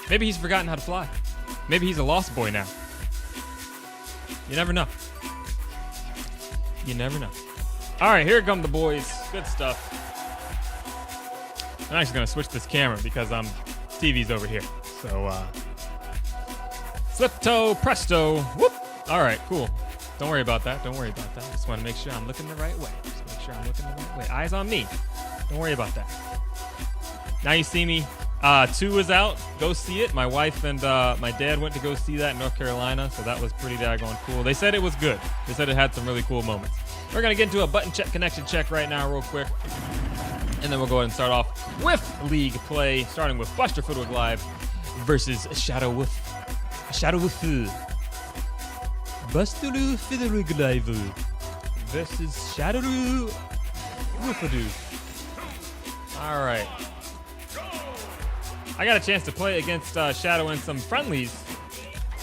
Maybe he's forgotten how to fly. Maybe he's a lost boy now. You never know. You never know. All right, here come the boys. Good stuff. I'm actually going to switch this camera because TV's over here. So, flip-toe, presto, whoop. All right, cool. Don't worry about that. Don't worry about that. Just want to make sure I'm looking the right way. Just make sure I'm looking the right way. Eyes on me. Don't worry about that. Now you see me. 2 is out. Go see it. My wife and my dad went to go see that in North Carolina, so that was pretty daggone cool. They said it was good. They said it had some really cool moments. We're going to get into a button check, connection check right now real quick. And then we'll go ahead and start off with league play, starting with Busterfiddlewig Live versus Shadowwolf. Busterfiddlewig Live versus Shadowwolf. All right. I got a chance to play against Shadow in some friendlies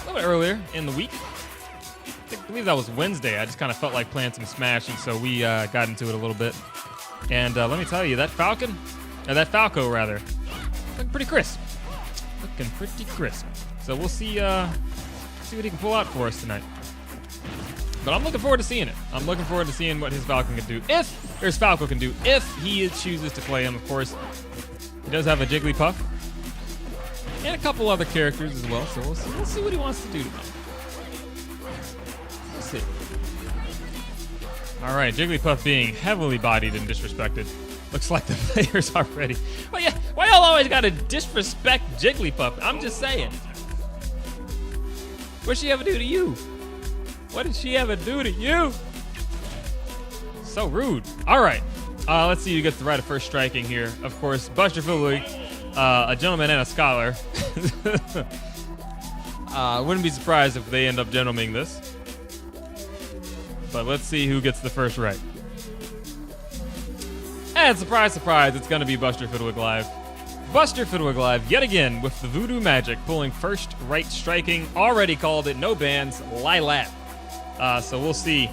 a little bit earlier in the week. I believe that was Wednesday. I just kind of felt like playing some Smash, and so we got into it a little bit. And let me tell you, that Falco rather, looking pretty crisp. Looking pretty crisp. So we'll see what he can pull out for us tonight. But I'm looking forward to seeing it. I'm looking forward to seeing what his Falco can do. If he chooses to play him, of course. He does have a Jigglypuff. And a couple other characters as well. So we'll see what he wants to do tonight. Let's see. All right, Jigglypuff being heavily bodied and disrespected. Looks like the players are ready. Well, yeah, why y'all always gotta disrespect Jigglypuff? I'm just saying. What'd she ever do to you? What did she ever do to you? So rude. All right, let's see who gets the right of first striking here. Of course, Busterfiddlewig, a gentleman and a scholar. Wouldn't be surprised if they end up gentlemening this. But let's see who gets the first right. And surprise, surprise, it's going to be Busterfiddlewig Live. Busterfiddlewig Live, yet again, with the voodoo magic, pulling first right striking. Already called it, no bans, Lylat. So we'll see.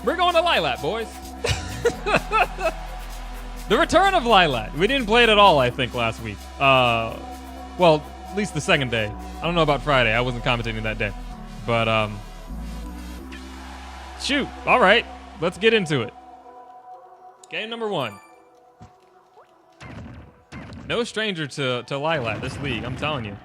We're going to Lylat, boys. The return of Lylat. We didn't play it at all, I think, last week. Well, at least the second day. I don't know about Friday. I wasn't commentating that day. But, shoot. All right. Let's get into it. Game number 1. No stranger to Lylat, this league, I'm telling you.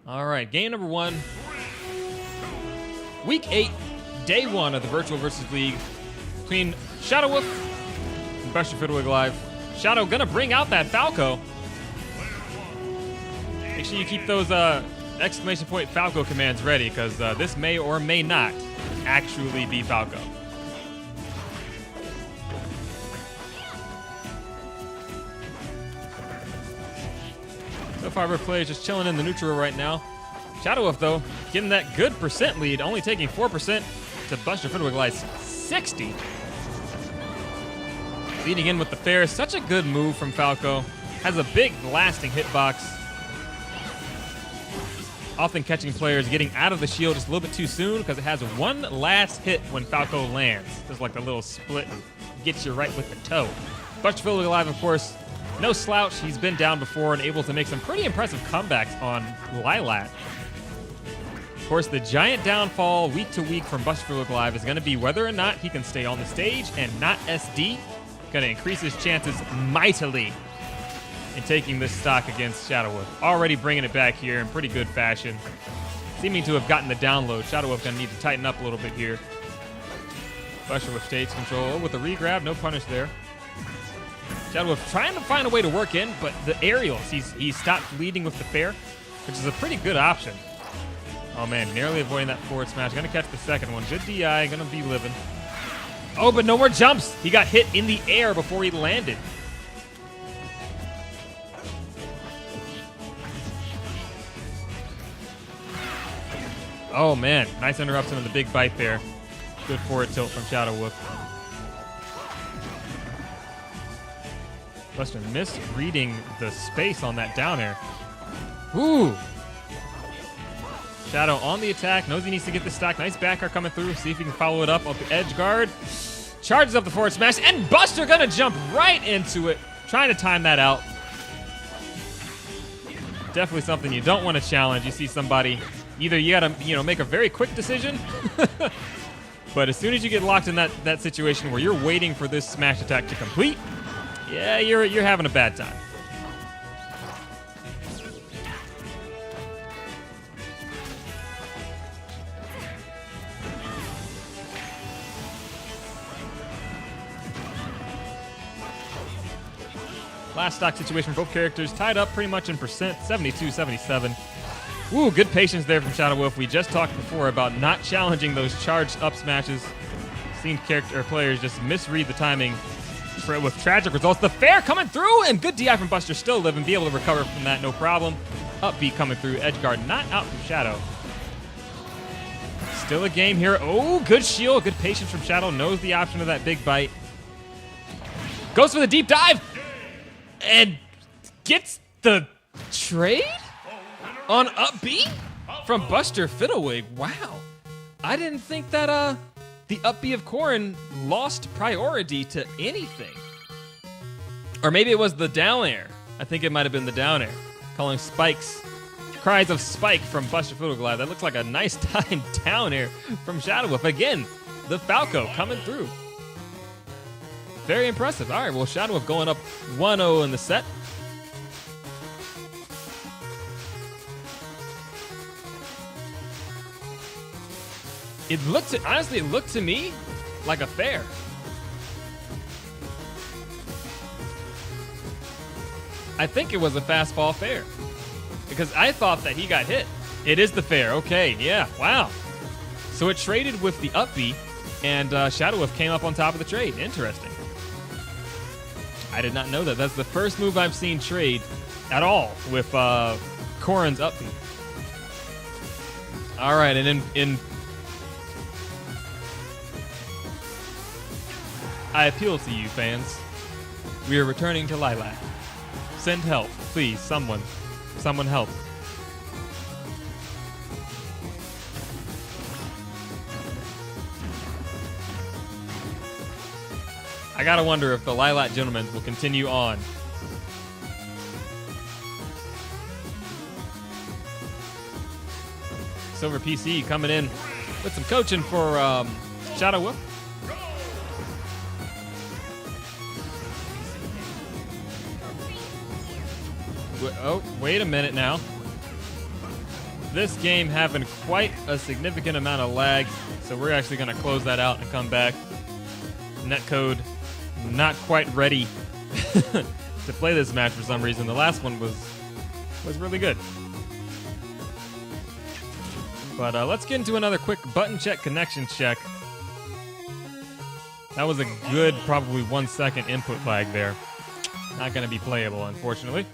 All right, game number 1. Week 8, day 1 of the Virtual Versus League between Shadowwolf and Busterfiddlewig Live. Shadow gonna bring out that Falco. Make sure you keep those exclamation point Falco commands ready, because this may or may not actually be Falco. So far, our players just chilling in the neutral right now. Shadowwolf, though, getting that good percent lead, only taking 4% to Busterfiddlewig Live's 60. Leading in with the fair. Such a good move from Falco. Has a big, lasting hitbox. Often catching players getting out of the shield just a little bit too soon, because it has one last hit when Falco lands. Just like a little split and gets you right with the toe. Busterfiddlewig Live, of course, no slouch. He's been down before and able to make some pretty impressive comebacks on Lylat. Of course, the giant downfall week to week from Busterfiddlewig Live is going to be whether or not he can stay on the stage and not SD. Going to increase his chances mightily in taking this stock against Shadowwolf. Already bringing it back here in pretty good fashion. Seeming to have gotten the download. Shadowwolf going to need to tighten up a little bit here. Busterwolf stage control with the regrab, no punish there. Shadowwolf trying to find a way to work in, but the aerials, he stopped leading with the fair, which is a pretty good option. Oh man, nearly avoiding that forward smash. Gonna catch the second one. Good DI, gonna be living. Oh, but no more jumps. He got hit in the air before he landed. Oh man, nice interruption of the big bite there. Good forward tilt from Shadowwolf. Buster misreading the space on that down air. Ooh. Shadow on the attack, knows he needs to get the stack. Nice back air coming through. See if he can follow it up the edge guard. Charges up the forward smash, and Buster gonna jump right into it. Trying to time that out. Definitely something you don't want to challenge. You see somebody, either you gotta, make a very quick decision, but as soon as you get locked in that situation where you're waiting for this smash attack to complete, yeah, you're having a bad time. Last stock situation for both characters, tied up pretty much in percent, 72-77. Ooh, good patience there from Shadowwolf. We just talked before about not challenging those charged up smashes. Seen players just misread the timing with tragic results. The fair coming through, and good DI from Buster, still living, be able to recover from that, no problem. Up B coming through, edge guard not out from Shadow. Still a game here. Oh, good shield, good patience from Shadow, knows the option of that big bite. Goes for the deep dive, and gets the trade on up B from Busterfiddlewig. Wow. I didn't think that the up B of Corrin lost priority to anything. Or maybe it was the down air. I think it might have been the down air. Calling spikes, cries of spike from Busterfiddlewig. That looks like a nice time down air from Shadowwolf. Again, the Falco coming through. Very impressive. All right, well, Shadowwolf going up 1-0 in the set. Honestly, it looked to me like a fair. I think it was a fastball fair because I thought that he got hit. It is the fair. Okay, yeah, wow. So it traded with the up B, and Shadowwolf came up on top of the trade. Interesting. I did not know that. That's the first move I've seen trade at all with Corrin's up B. All right, and in I appeal to you, fans. We are returning to Lylat. Send help, please, someone. Someone help. I gotta wonder if the Lylat gentlemen will continue on. Silver PC coming in with some coaching for Shadowwolf. Oh, wait a minute now. This game having quite a significant amount of lag, so we're actually going to close that out and come back. Netcode not quite ready to play this match for some reason. The last one was really good. But let's get into another quick button check, connection check. That was a good, probably 1 second input lag there. Not going to be playable, unfortunately.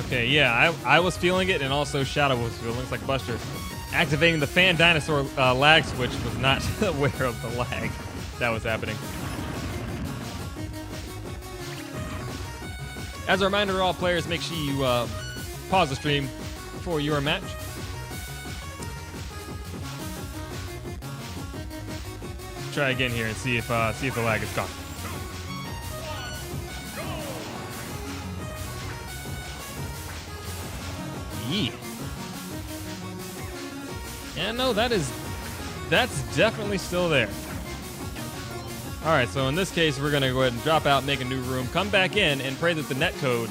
Okay, yeah, I was feeling it, and also Shadow was feeling it. Looks like Buster activating the fan dinosaur lag switch, was not aware of the lag that was happening. As a reminder to all players, make sure you pause the stream for your match. Try again here and see if the lag is gone. Yeah, no, that's definitely still there. All right, so in this case, we're gonna go ahead and drop out, make a new room, come back in, and pray that the netcode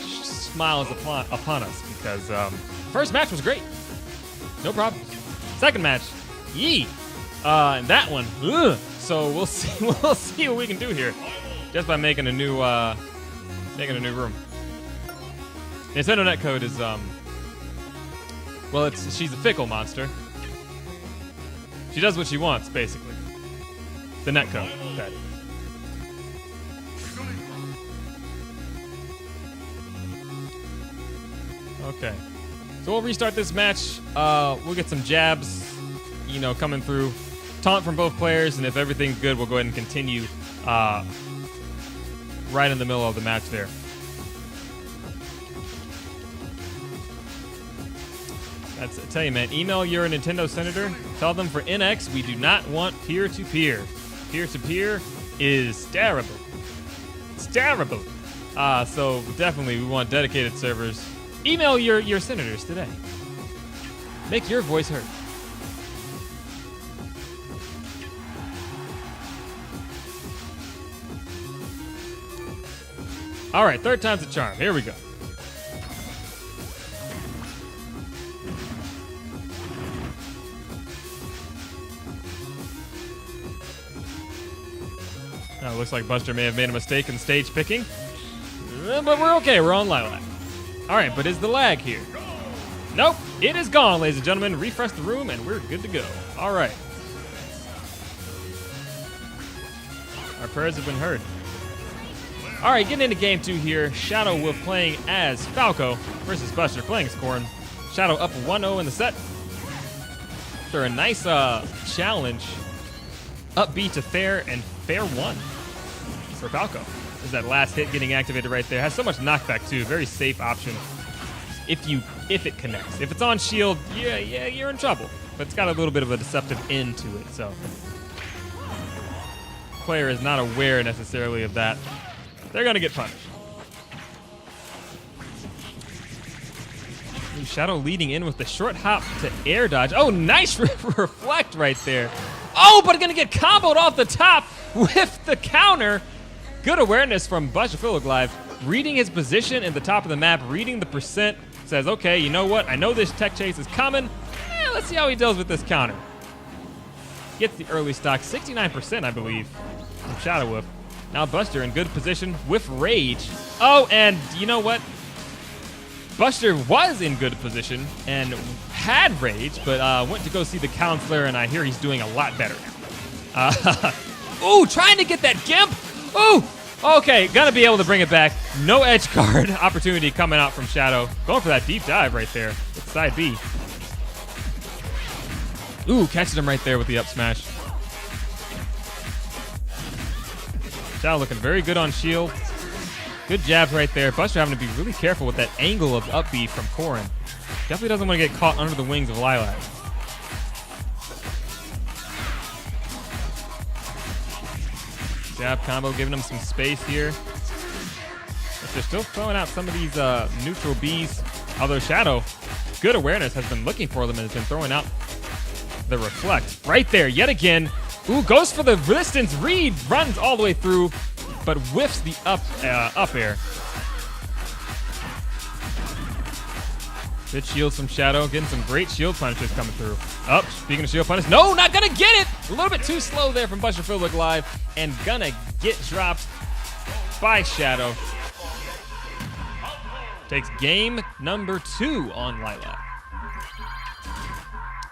smiles upon us, because first match was great, no problem. Second match, and that one, ugh. So we'll see what we can do here, just by making a new room. Nintendo netcode is well, she's a fickle monster. She does what she wants, basically. The netcode. Okay. Okay. So we'll restart this match. We'll get some jabs, coming through. taunt from both players, and if everything's good, we'll go ahead and continue right in the middle of the match there. I tell you, man, email your Nintendo senator. Tell them for NX, we do not want peer-to-peer. Peer-to-peer is terrible. It's terrible. So definitely we want dedicated servers. Email your senators today. Make your voice heard. All right, third time's a charm. Here we go. Looks like Buster may have made a mistake in stage picking. But we're okay. We're on Lylat. All right, but is the lag here? Nope. It is gone, ladies and gentlemen. Refresh the room, and we're good to go. All right. Our prayers have been heard. All right, getting into game 2 here. Shadowwolf playing as Falco versus Buster playing as Corn. Shadow up 1-0 in the set. After a nice challenge. Up B to fair and fair 1 for Falco. There's that last hit getting activated right there. Has so much knockback too. Very safe option if it connects. If it's on shield, yeah, you're in trouble. But it's got a little bit of a deceptive end to it, so player is not aware necessarily of that. They're gonna get punished. Ooh, Shadow leading in with the short hop to air dodge. Oh, nice reflect right there. Oh, but gonna get comboed off the top with the counter. Good awareness from Busterfiddlewig, reading his position in the top of the map, reading the percent, says, okay, you know what? I know this tech chase is coming. Let's see how he deals with this counter. Gets the early stock, 69%, I believe, from Shadowwolf. Now Buster in good position with Rage. Oh, and you know what? Buster was in good position and had Rage, but went to go see the counselor, and I hear he's doing a lot better now. Ooh, trying to get that Gimp. Ooh, okay, gonna be able to bring it back. No edge guard opportunity coming out from Shadow. Going for that deep dive right there with side B. Ooh, catches him right there with the up smash. Shadow looking very good on shield. Good jabs right there. Buster having to be really careful with that angle of up B from Corrin. Definitely doesn't want to get caught under the wings of Lylat. Jab combo giving him some space here. But they're still throwing out some of these neutral Bs. Although Shadow, good awareness, has been looking for them and has been throwing out the reflect. Right there, yet again. Ooh, goes for the resistance read, runs all the way through, but whiffs the up air. Good shields from Shadow, getting some great shield punishes coming through. Up, speaking of shield punish, no, not gonna get it! A little bit too slow there from Busterfiddlewig, and gonna get dropped by Shadow. Takes game number 2 on Lylat.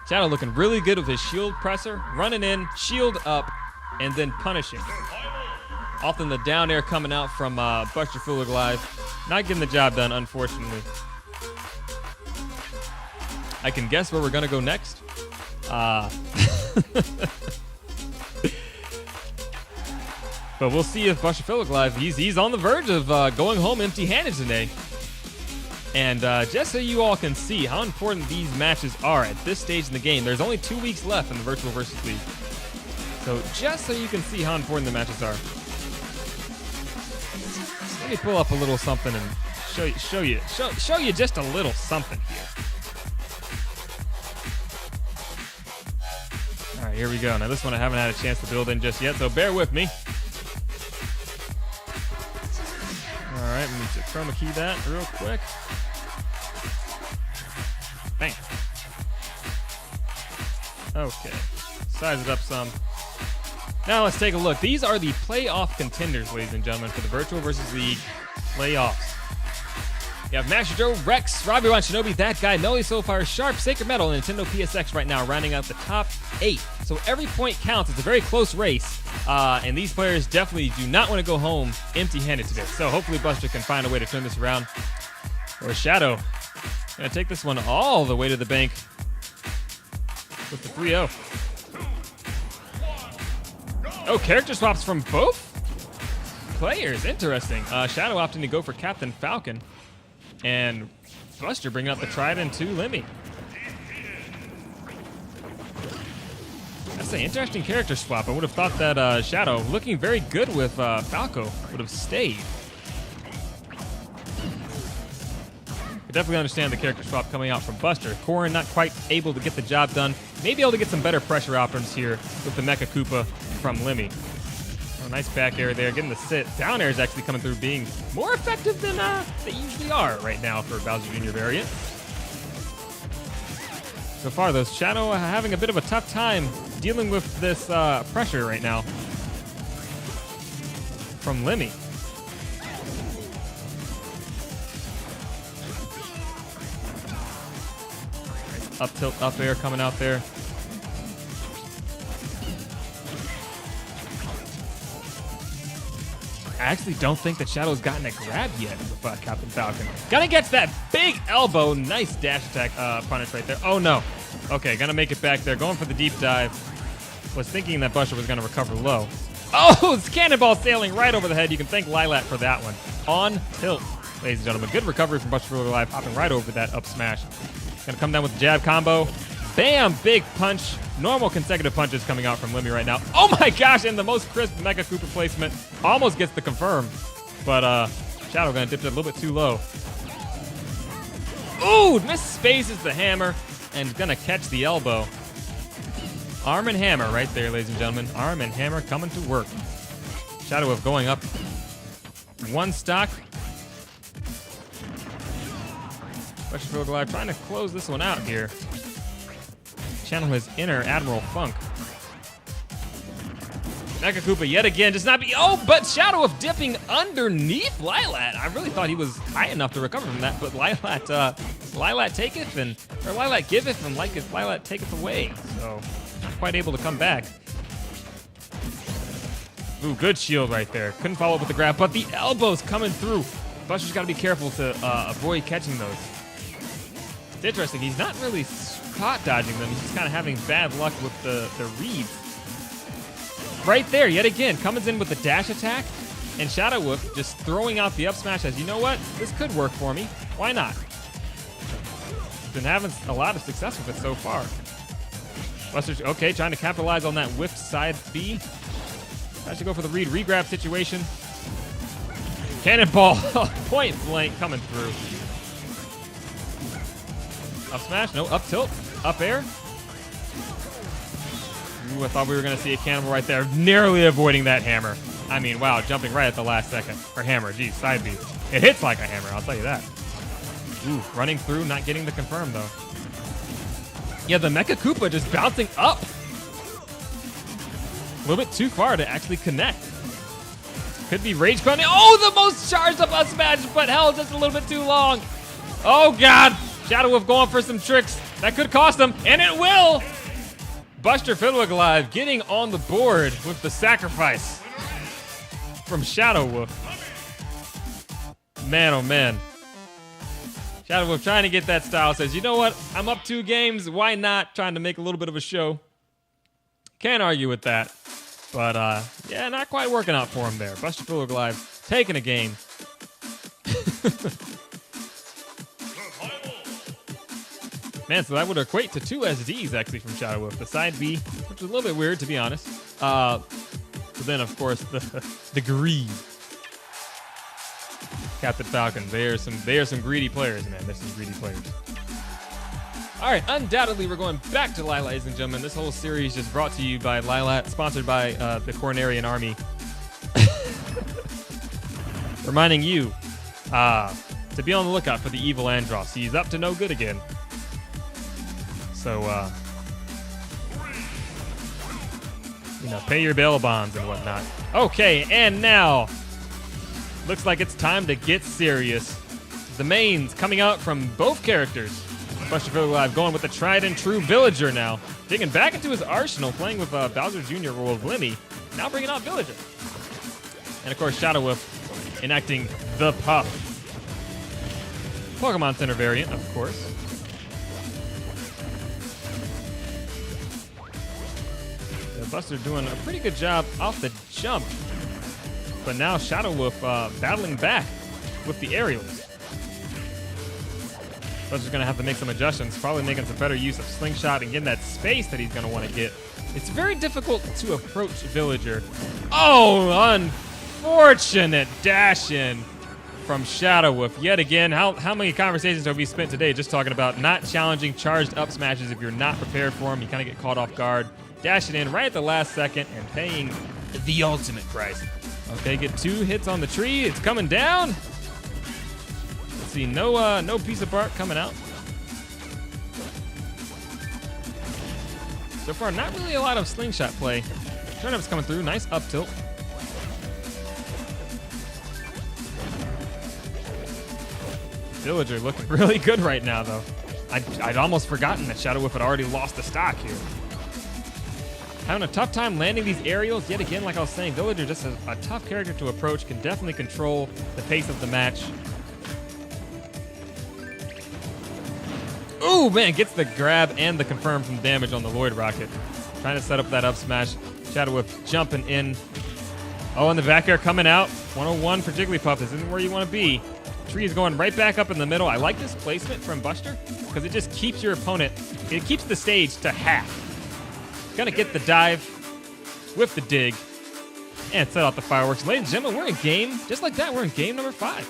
Shadow looking really good with his shield presser, running in, shield up, and then punishing. Often the down air coming out from Busterfiddlewig, not getting the job done, unfortunately. I can guess where we're gonna go next. But we'll see if Busterfiddlewig, he's on the verge of going home empty-handed today. And just so you all can see how important these matches are at this stage in the game, there's only 2 weeks left in the Virtual Versus League. So just so you can see how important the matches are, let me pull up a little something and show you just a little something here. All right, here we go. Now this one I haven't had a chance to build in just yet, so bear with me. All right, let me just chroma key that real quick. Bang. Okay, size it up some. Now let's take a look. These are the playoff contenders, ladies and gentlemen, for the Virtual Versus League playoffs. You have MasterJoes, Rex, Robbie Ron Shinobi, That Guy, Melly Soulfire, Sharp, Sacred Metal, and Nintendo PSX right now rounding out the top 8. So every point counts. It's a very close race. And these players definitely do not want to go home empty-handed today. So hopefully Buster can find a way to turn this around. Or Shadow gonna take this one all the way to the bank with the 3-0. Oh, character swaps from both players. Interesting. Shadow opting to go for Captain Falcon. And Buster bringing up the Trident to Lemmy. That's an interesting character swap. I would have thought that Shadow, looking very good with Falco, would have stayed. I definitely understand the character swap coming out from Buster. Corrin not quite able to get the job done. Maybe able to get some better pressure options here with the Mecha Koopa from Lemmy. Oh, nice back air there, getting the sit. Down air is actually coming through, being more effective than they usually are right now for Bowser Jr. variant. So far, though, Shadow having a bit of a tough time dealing with this pressure right now from Lemmy. Nice up tilt, up air coming out there. I actually don't think that Shadow's gotten a grab yet with Captain Falcon. Gonna get that big elbow. Nice dash attack punish right there. Oh, no. Okay, gonna make it back there. Going for the deep dive. Was thinking that Buster was gonna recover low. Oh, it's cannonball sailing right over the head. You can thank Lylat for that one. On tilt, ladies and gentlemen. Good recovery from Busterfiddlewig, popping right over that up smash. Gonna come down with the jab combo. Bam, big punch. Normal consecutive punches coming out from Lemmy right now. Oh my gosh, and the most crisp Mecha Koopa placement. Almost gets the confirm. But Shadow gonna dip it a little bit too low. Ooh, misspaces the hammer and gonna catch the elbow. Arm and hammer right there, ladies and gentlemen. Arm and hammer coming to work. Shadowwolf going up one stock. Busterfiddlewig trying to close this one out here. Channel his inner Admiral Funk. Mecha Koopa yet again does not be. Oh, but Shadowwolf dipping underneath Lylat. I really thought he was high enough to recover from that, but Lylat taketh and or Lylat giveth and Lylat taketh away. So not quite able to come back. Ooh, good shield right there. Couldn't follow up with the grab, but the elbows coming through. Buster's got to be careful to avoid catching those. It's interesting. He's not really spot dodging them. He's just kind of having bad luck with the reads. Right there, yet again, comes in with the dash attack, and Shadowwolf just throwing out the up smash as, you know what? This could work for me. Why not? Been having a lot of success with it so far. Buster's, okay, trying to capitalize on that whiffed side B. Tries to go for the re-grab situation. Cannonball, point blank coming through. Up smash, no, up tilt, up air. Ooh, I thought we were gonna see a cannonball right there. Narrowly avoiding that hammer. I mean, wow, jumping right at the last second. Or hammer, geez, side B. It hits like a hammer, I'll tell you that. Ooh, running through, not getting the confirm though. Yeah, the Mecha Koopa just bouncing up. A little bit too far to actually connect. Could be rage cloning. Oh, the most charged up up smash, but hell, just a little bit too long. Oh God, Shadowwolf going for some tricks. That could cost him, and it will. Busterfiddlewig getting on the board with the sacrifice from Shadowwolf. Man, oh man. Shadowwolf trying to get that style, says, you know what? I'm up 2 games. Why not? Trying to make a little bit of a show. Can't argue with that. But, yeah, not quite working out for him there. Busterfiddlewig taking a game. Man, so that would equate to 2 SDs, actually, from Shadowwolf. The side B, which is a little bit weird, to be honest. But then, of course, the greed. Captain Falcon, they are some greedy players, man. They're some greedy players. All right, undoubtedly, we're going back to Lylat, ladies and gentlemen. This whole series just brought to you by Lylat, sponsored by the Coronarian Army. Reminding you to be on the lookout for the evil Andross. He's up to no good again. So, you know, pay your bail bonds and whatnot. Okay, and now, looks like it's time to get serious. The mains coming out from both characters. Busterfiddlewig going with the tried and true Villager now. Digging back into his arsenal, playing with Bowser Jr. role of Lemmy. Now bringing out Villager. And of course, Shadowwolf enacting the Puff. Pokemon Center variant, of course. Buster doing a pretty good job off the jump. But now Shadowwolf battling back with the aerials. Buster's going to have to make some adjustments, probably making some better use of Slingshot and getting that space that he's going to want to get. It's very difficult to approach Villager. Oh, unfortunate dash in from Shadowwolf. Yet again, how many conversations have we spent today just talking about not challenging charged up smashes if you're not prepared for them? You kind of get caught off guard. Dashing in right at the last second and paying the ultimate price. Okay, get 2 hits on the tree. It's coming down. Let's see, no piece of bark coming out. So far, not really a lot of slingshot play. Turnip's coming through, nice up tilt. Villager looking really good right now, though. I'd almost forgotten that Shadowwolf had already lost the stock here. Having a tough time landing these aerials. Yet again, like I was saying, Villager just a tough character to approach, can definitely control the pace of the match. Ooh, man, gets the grab and the confirm from damage on the Lloyd Rocket. Trying to set up that up smash. Shadowwolf jumping in. Oh, and the back air coming out. 101 for Jigglypuff. This isn't where you want to be. Tree is going right back up in the middle. I like this placement from Buster because it just keeps your opponent, it keeps the stage to half. Gonna get the dive with the dig and set off the fireworks. Ladies and gentlemen, we're in game, just like that, we're in game number 5.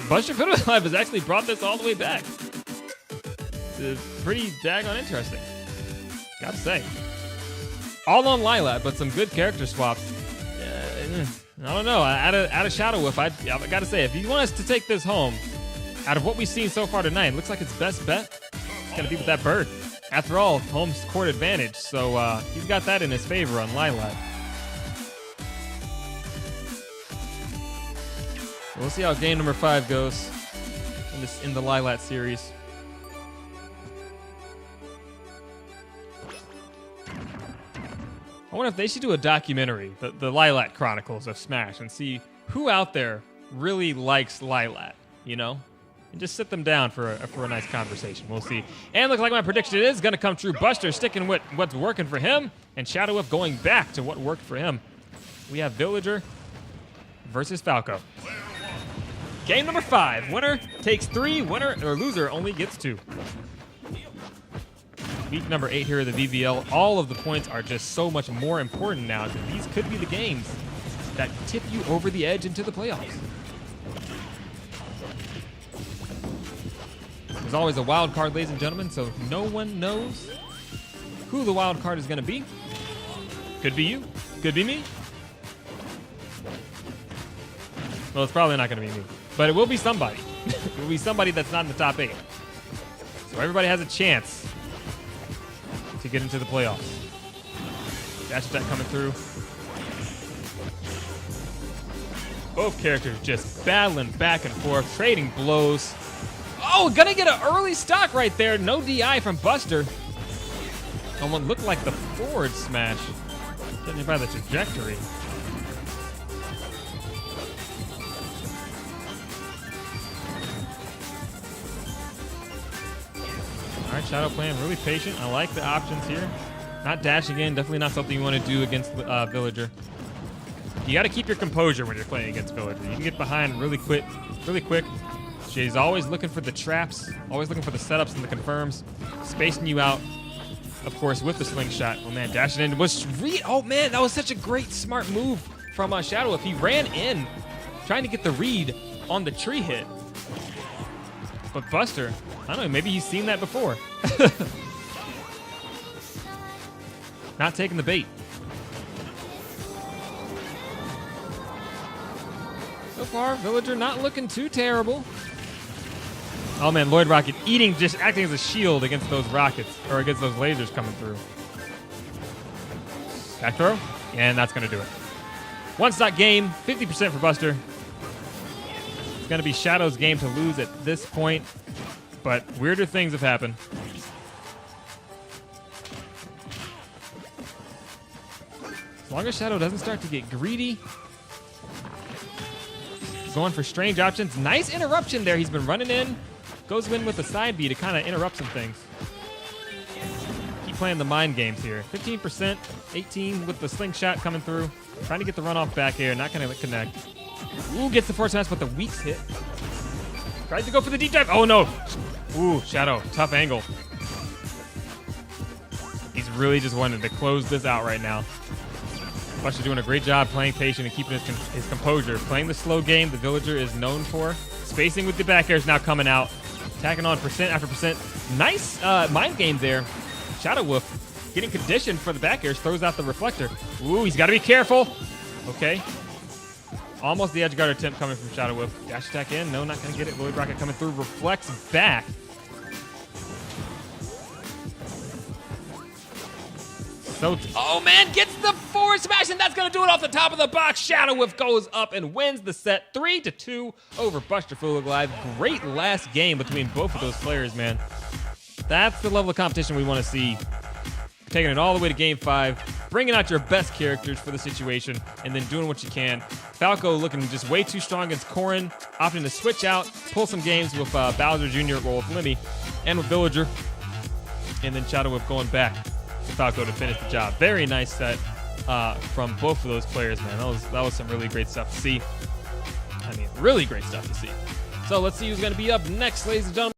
Busterfiddlewig has actually brought this all the way back. It's pretty daggone interesting, gotta say. All on Lylat, but some good character swaps. I don't know, out of Shadowwolf, I gotta say, if you want us to take this home, out of what we've seen so far tonight, it looks like its best bet is gonna be with that bird. After all, home court advantage, so he's got that in his favor on Lylat. We'll see how game number 5 goes in the Lylat series. I wonder if they should do a documentary, the Lylat Chronicles of Smash, and see who out there really likes Lylat, you know? And just sit them down for a nice conversation. We'll see. And looks like my prediction is going to come true. Buster sticking with what's working for him, and Shadowwolf going back to what worked for him. We have Villager versus Falco. Game number 5. Winner takes 3. Winner or loser only gets 2. Week number 8 here at the VVL. All of the points are just so much more important now, because these could be the games that tip you over the edge into the playoffs. There's always a wild card, ladies and gentlemen, so no one knows who the wild card is going to be. Could be you. Could be me. Well, it's probably not going to be me, but it will be somebody. It will be somebody that's not in the top 8. So everybody has a chance to get into the playoffs. Dash attack coming through. Both characters just battling back and forth, trading blows. Oh, gonna get an early stock right there. No DI from Buster. On what looked like the forward smash. Judging by the trajectory. All right, Shadow playing really patient. I like the options here. Not dashing in, definitely not something you want to do against Villager. You got to keep your composure when you're playing against Villager. You can get behind really quick. She's always looking for the traps, always looking for the setups and the confirms, spacing you out, of course, with the slingshot. Oh, man, dashing in. Oh, man, that was such a great, smart move from Shadowwolf. He ran in, trying to get the read on the tree hit. But Buster, I don't know, maybe he's seen that before. Not taking the bait. So far, Villager not looking too terrible. Oh man, Lloyd Rocket just acting as a shield against those rockets, or against those lasers coming through. Back throw, and that's gonna do it. One stock game, 50% for Buster. It's gonna be Shadow's game to lose at this point, but weirder things have happened. As long as Shadow doesn't start to get greedy. Going for strange options. Nice interruption there. He's been running in. Goes in with a side B to kind of interrupt some things. Keep playing the mind games here. 15%, 18 with the slingshot coming through. Trying to get the runoff back air, not going to connect. Ooh, gets the forward smash, but the weaks hit. Tries to go for the deep dive. Oh, no. Ooh, Shadow, tough angle. He's really just wanting to close this out right now. Buster doing a great job playing patient and keeping his composure. Playing the slow game the Villager is known for. Spacing with the back air is now coming out. Tacking on percent after percent. Nice mind game there. Shadowwolf getting conditioned for the back airs. Throws out the reflector. Ooh, he's got to be careful. Okay. Almost the edge guard attempt coming from Shadowwolf. Dash attack in. No, not going to get it. Lloyd Rocket coming through. Reflects back. Oh, man, gets the forward smash, and that's going to do it off the top of the box. Shadowwolf goes up and wins the set 3-2 over Busterfiddlewig Live. Great last game between both of those players, man. That's the level of competition we want to see. Taking it all the way to Game 5, bringing out your best characters for the situation, and then doing what you can. Falco looking just way too strong against Corrin, opting to switch out, pull some games with Bowser Jr., well, with Lemmy, and with Villager, and then Shadowwolf going back to Falco to finish the job. Very nice set from both of those players, man. That was some really great stuff to see. I mean, really great stuff to see. So let's see who's going to be up next, ladies and gentlemen.